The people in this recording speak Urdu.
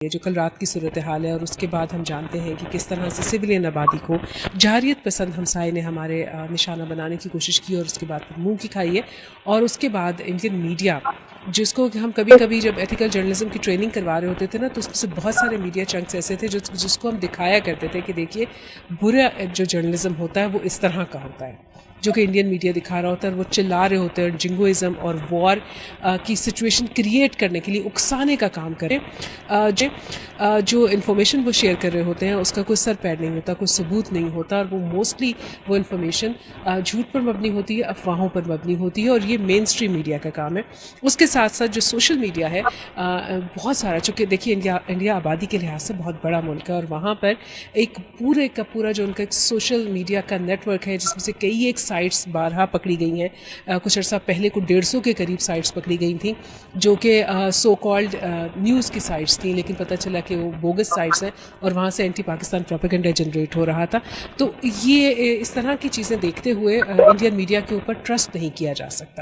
جو کل رات کی صورتحال ہے، اور اس کے بعد ہم جانتے ہیں کہ کس طرح سے سویلین آبادی کو جارحیت پسند ہمسائے نے ہمارے نشانہ بنانے کی کوشش کی اور اس کے بعد پھر منہ کی کھائی ہے. اور اس کے بعد انڈین میڈیا، جس کو ہم کبھی کبھی جب ایتھیکل جرنلزم کی ٹریننگ کروا رہے ہوتے تھے نا، تو اس میں سے بہت سارے میڈیا چنکس ایسے تھے جس کو ہم دکھایا کرتے تھے کہ دیکھیے برا جو جرنلزم ہوتا ہے وہ اس طرح کا ہوتا ہے، جو کہ انڈین میڈیا دکھا رہا ہوتا ہے. اور وہ چلا رہے ہوتے ہیں جنگوازم اور وار کی سچویشن کریٹ کرنے کے لیے، اکسانے کا کام کریں. جو انفارمیشن وہ شیئر کر رہے ہوتے ہیں اس کا کوئی سر پیر نہیں ہوتا، کوئی ثبوت نہیں ہوتا، اور وہ موسٹلی وہ انفارمیشن جھوٹ پر مبنی ہوتی ہے، افواہوں پر مبنی ہوتی ہے. اور یہ مین اسٹریم میڈیا کا کام ہے. اس کے ساتھ ساتھ جو سوشل میڈیا ہے بہت سارا، چونکہ دیکھیے انڈیا آبادی کے لحاظ سے بہت بڑا ملک ہے، اور وہاں پر ایک پورے کا پورا جو ان کا ایک سوشل میڈیا کا نیٹ ورک ہے، جس میں سے کئی ایک سائٹس بارہا پکڑی گئی ہیں. کچھ عرصہ پہلے کو 150 کے قریب سائٹس پکڑی گئی تھیں، جو کہ سو کالڈ نیوز کی سائٹس تھیں، لیکن پتہ چلا کہ وہ بوگس سائٹس ہیں اور وہاں سے اینٹی پاکستان پروپیگنڈا جنریٹ ہو رہا تھا. تو یہ اس طرح کی چیزیں دیکھتے ہوئے انڈین میڈیا کے اوپر ٹرسٹ نہیں کیا جا سکتا.